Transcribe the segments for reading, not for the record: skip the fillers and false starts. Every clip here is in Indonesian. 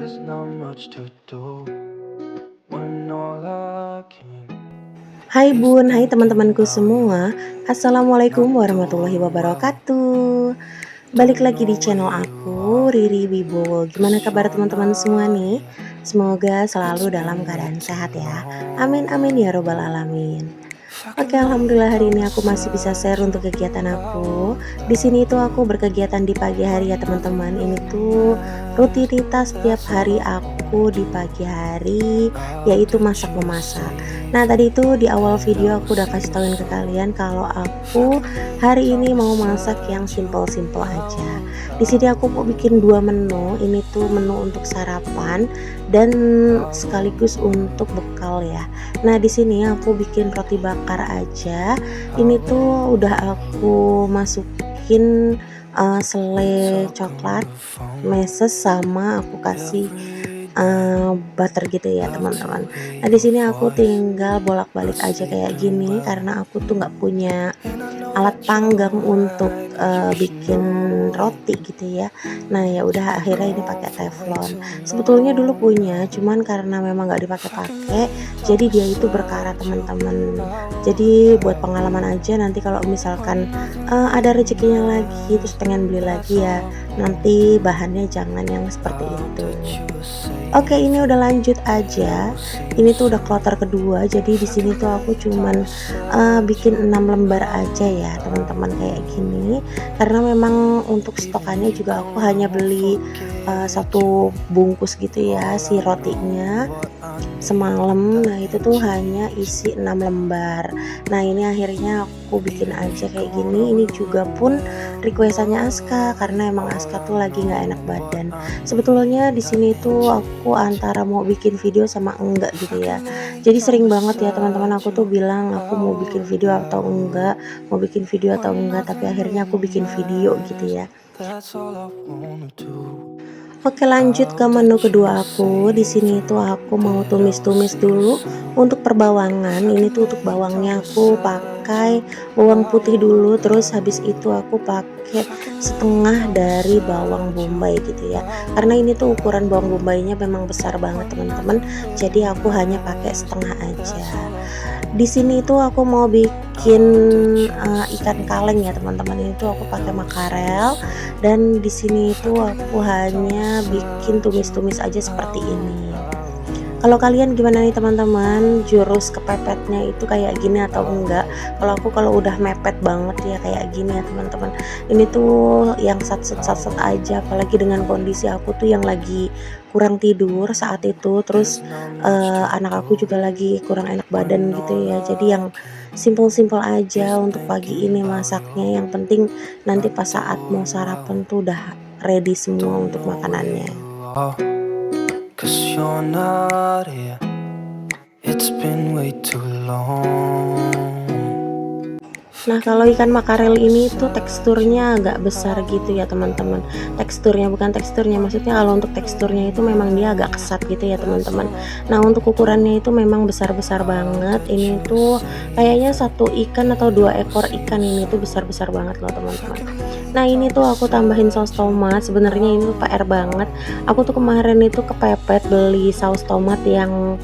there's not much to do when all I can Hai is Bun, hai thinking teman-temanku about you. semua. Assalamualaikum Not warahmatullahi doing wrong, wabarakatuh. Balik don't lagi di know channel where you aku, are, Riri Wibowo. Gimana 'cause kabar you're teman-teman semua not nih? here. Semoga It's selalu dalam been way keadaan too sehat ya. Amin amin ya long. robbal alamin. If I Oke, could lay alhamdulillah hari down ini aku masih bisa beside share you, untuk kegiatan I aku. would Di sini die. tuh aku berkegiatan di pagi But hari ya nothing teman-teman. Ini really tuh rutinitas matters. setiap That's all hari I wanna aku di do. pagi hari, How yaitu did masak you memasak. say Nah tadi itu di awal that I video aku was udah kasih tauin ke innocent? kalian kalau If I aku could lay hari down ini mau masak beside yang you, simple-simple I aja. would Di sini aku mau die. bikin dua menu. Ini tuh menu untuk sarapan dan I would sekaligus untuk bekal ya. Nah di sini aku bikin roti bakar aja. Ini tuh udah aku masukin selai talk on coklat, the phone meses, sama aku kasih every day. butter gitu ya Love to teman-teman. hear Nah di your sini aku voice, tinggal not bolak-balik aja kayak sleeping gini well. karena aku tuh nggak punya And I know alat that you're panggang untuk aware, but you should bikin know roti gitu ya. Nah ya udah you've been akhirnya ini gone pakai for way teflon. too Sebetulnya dulu long. punya, cuman karena memang nggak If I could dipakai-pakai, lay down jadi dia itu berkarat beside you, teman-teman. I would Jadi buat pengalaman die. aja nanti kalau But misalkan nothing ada really rezekinya lagi terus pengen beli matters. lagi That's ya, all I wanna nanti do. bahannya jangan yang seperti How itu. did you Oke, say ini udah lanjut that I aja. was Ini tuh udah innocent? kloter kedua. Jadi di If I sini could tuh aku lay down cuman beside bikin you, 6 lembar I aja would ya, teman-teman kayak die. gini. Karena memang untuk Even stokannya if juga I aku hanya won't beli forget you, satu bungkus gitu ya, all si I know rotinya what I need, semalam. Nah itu tuh that hanya you isi 6 lembar. Nah ini akhirnya aku bikin even if aja you kayak don't gini. Ini juga pun remember, requestannya Aska karena emang all Aska I tuh lagi nggak enak know what badan. I Sebetulnya need, di that sini tuh aku you antara mau bikin video sama enggak if I gitu could ya. lay Jadi down sering banget ya teman-teman beside aku tuh you, bilang aku I mau bikin would video atau enggak, die. mau bikin video atau When enggak, tapi nothing akhirnya aku really bikin video gitu matters, ya. that's all I wanna do. Oke, lanjut How ke did menu you kedua aku. Di say sini tuh aku mau that I was tumis-tumis dulu innocent? untuk perbawangan. If I Ini could tuh untuk lay down bawangnya aku beside pakai you, bawang I putih would dulu, terus habis itu die. aku pakai If I could lay setengah down dari bawang beside you, bombay gitu ya. I Karena would ini tuh ukuran bawang die. bombaynya memang besar banget When teman-teman. nothing really Jadi aku hanya pakai matters, setengah aja. that's all I Di wanna sini do. tuh aku mau bikin How did you ikan say kaleng ya teman-teman. Ini tuh aku that pakai I was makarel innocent? dan di sini If I tuh could aku lay down hanya bikin beside you, tumis-tumis aja I seperti would ini. Kalau die. kalian gimana nih teman-teman? Jurus kepepetnya itu kayak gini atau enggak? Kalau aku kalau udah mepet banget ya kayak gini ya teman-teman. Ini tuh yang sat-set aja, apalagi dengan kondisi aku tuh yang lagi kurang tidur saat itu. Terus There's not much to anak aku do juga lagi kurang enak badan when gitu all ya. Jadi I yang can simpel-simpel is aja untuk pagi thinking ini about masaknya. Yang you. penting nanti Not pas saat mau doing well, sarapan tuh udah ready semua don't untuk know where makanannya. you are, 'cause you're not here. It's been way too long. If I Nah, could kalau ikan lay makarel down ini tuh beside you, teksturnya agak I besar gitu ya would teman-teman. die. Teksturnya bukan teksturnya, When maksudnya kalau nothing untuk really teksturnya itu memang dia agak kesat gitu ya that's teman-teman. all I Nah, untuk wanna do. ukurannya itu memang besar-besar How banget. did Ini you tuh say kayaknya satu ikan atau that dua I ekor was ikan ini tuh innocent? besar-besar banget loh If I teman-teman. could lay Nah, ini down tuh aku tambahin beside saus you, tomat. Sebenarnya I ini tuh would PR banget. Aku tuh die. kemarin itu kepepet beli saus tomat yang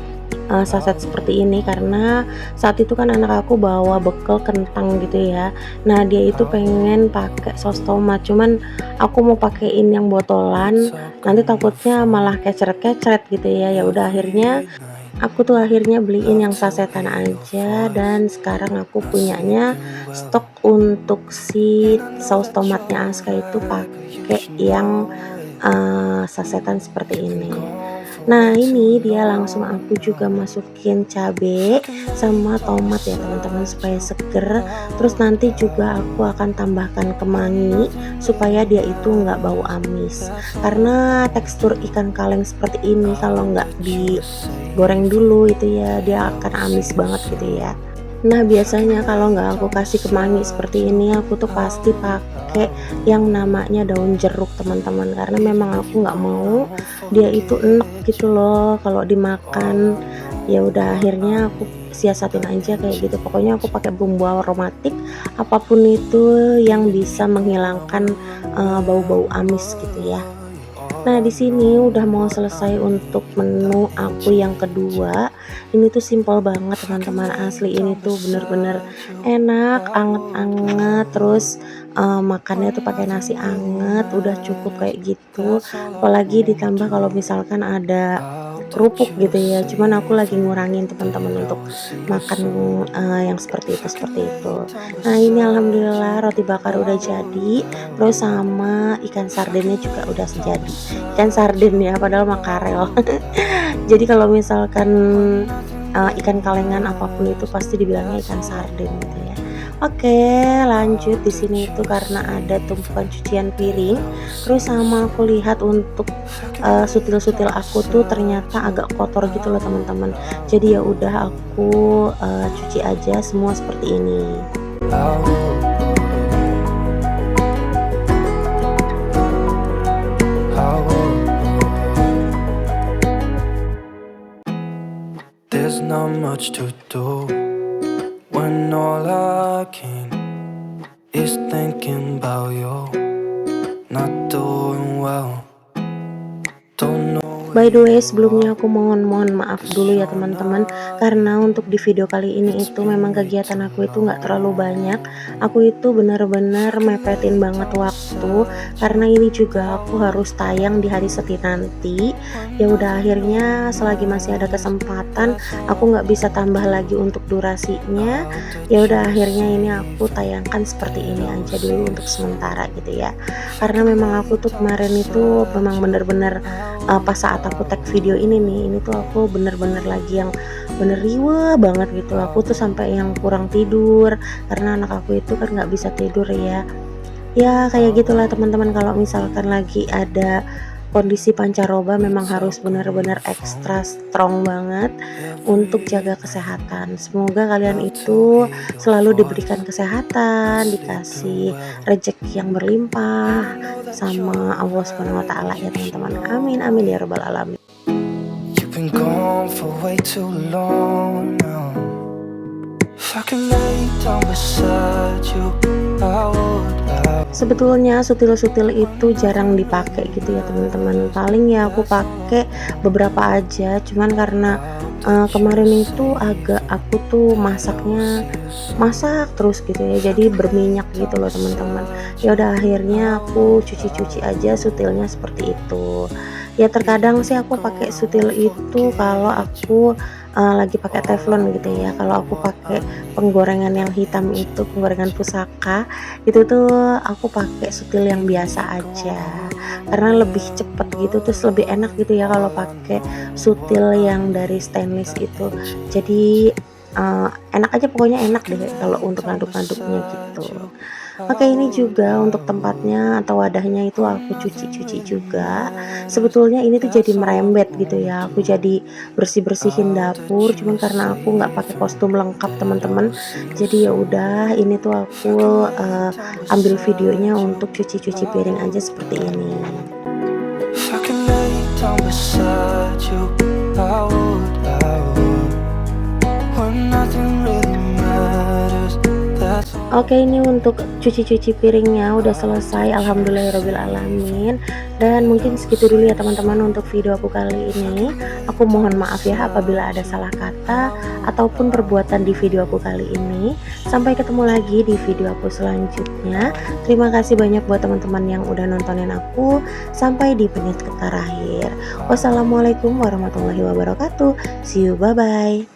saset seperti ini karena saat itu kan anak aku bawa bekal kentang gitu ya. Nah dia itu pengen pakai saus tomat, cuman aku mau pakein yang We botolan, talk nanti on the takutnya malah phone keceret-keceret gitu ya. Ya udah akhirnya every night. aku tuh akhirnya beliin Love yang to sasetan hear your aja voice, dan sekarang aku not punyanya sleeping well. stok untuk si And I know saus that tomatnya you're Aska itu aware, but you pakai should yang know it. sasetan seperti You've been ini. gone for Nah way too ini dia langsung long aku juga now. masukin If I cabe could lay sama down tomat ya teman-teman beside supaya you, seger. I Terus would nanti juga aku akan die. tambahkan When kemangi nothing supaya really dia itu nggak bau matters, amis. that's all I Karena wanna tekstur do. ikan kaleng seperti ini How kalau nggak did you say digoreng dulu itu ya dia that I akan was amis banget gitu innocent? ya. Nah If I could biasanya kalau lay nggak aku down kasih kemangi beside seperti you, ini aku tuh I pasti would pakai yang die. namanya daun jeruk teman-teman, karena Even memang if aku you nggak don't, I mau won't dia itu enek forget gitu you. loh kalau All dimakan. I Ya know udah what I akhirnya aku need, siasatin that aja kayak gitu, pokoknya aku pakai you. bumbu aromatik apapun itu yang Even if bisa you don't, I menghilangkan will bau-bau amis gitu remember ya. you. All Nah, di sini udah mau selesai untuk menu aku yang kedua. Ini tuh simpel banget teman-teman, asli ini tuh bener-bener enak, anget-anget, terus makannya tuh pakai nasi anget, udah cukup kayak gitu. Apalagi ditambah kalau misalkan ada kerupuk gitu ya. Cuman aku lagi ngurangin teman-teman untuk makan yang seperti itu. Nah, ini alhamdulillah roti bakar udah jadi, terus sama ikan sardennya juga udah jadi. Ikan sarden ya, padahal makarel. Jadi kalau misalkan ikan kalengan apapun itu pasti dibilangnya ikan sarden gitu ya. Oke, lanjut di sini itu karena ada tumpukan cucian piring, terus sama aku lihat untuk sutil-sutil aku tuh ternyata agak kotor gitu loh teman-teman. Jadi ya udah aku cuci aja semua seperti ini. There's not much to do when all I can is thinking about you not doing well. Don't know. By the way, sebelumnya aku mohon maaf dulu ya teman-teman, karena untuk di video kali ini itu memang kegiatan aku itu nggak terlalu banyak. Aku itu benar-benar mepetin banget waktu, karena ini juga aku harus tayang di hari Senin nanti. Ya udah, akhirnya selagi masih ada kesempatan, aku nggak bisa tambah lagi untuk durasinya. Ya udah, akhirnya ini aku tayangkan seperti ini aja dulu untuk sementara gitu ya. Karena memang aku tuh kemarin itu memang bener-bener pas saat aku tag video ini nih, ini tuh aku bener-bener lagi yang bener riweh banget gitu. Aku tuh sampai yang kurang tidur karena anak aku itu kan nggak bisa tidur ya. Ya kayak gitulah teman-teman, kalau misalkan lagi ada kondisi pancaroba memang harus benar-benar ekstra strong banget untuk jaga kesehatan. Semoga kalian itu selalu diberikan kesehatan, dikasih rezeki yang berlimpah sama Allah Subhanahu wa taala ya teman-teman. Amin amin ya rabbal alamin. You've been gone for way too long now. If I can lay down beside you, I would. Sebetulnya sutil-sutil itu jarang dipakai gitu ya teman-teman. Paling ya aku pakai beberapa aja, cuman karena kemarin itu agak aku tuh masak terus gitu ya, jadi berminyak gitu loh teman-teman. Ya udah, akhirnya aku cuci aja sutilnya seperti itu. Ya terkadang sih aku pakai sutil itu kalau aku lagi pakai teflon gitu ya. Kalau aku pakai penggorengan yang hitam itu, penggorengan pusaka, itu tuh aku pakai sutil yang biasa aja karena lebih cepet gitu, terus lebih enak gitu ya kalau pakai sutil yang dari stainless itu. Jadi enak aja, pokoknya enak deh kalau untuk ngaduk-ngaduknya gitu. Oke, ini juga untuk tempatnya atau wadahnya itu aku cuci juga. Sebetulnya ini tuh jadi merembet gitu ya, aku jadi bersih-bersihin dapur, cuman karena aku nggak pakai kostum lengkap teman-teman, jadi ya udah ini tuh aku ambil videonya untuk cuci piring aja seperti ini. If I can lay down beside you, I would. When nothing really matters, that's all. Oke, ini untuk cuci piringnya udah selesai, alhamdulillahirobbilalamin. Dan mungkin segitu dulu ya teman-teman untuk video aku kali ini. Aku mohon maaf ya apabila ada salah kata ataupun perbuatan di video aku kali ini. Sampai ketemu lagi di video aku selanjutnya. Terima kasih banyak buat teman-teman yang udah nontonin aku sampai di menit terakhir. Wassalamualaikum warahmatullahi wabarakatuh. See you, bye bye.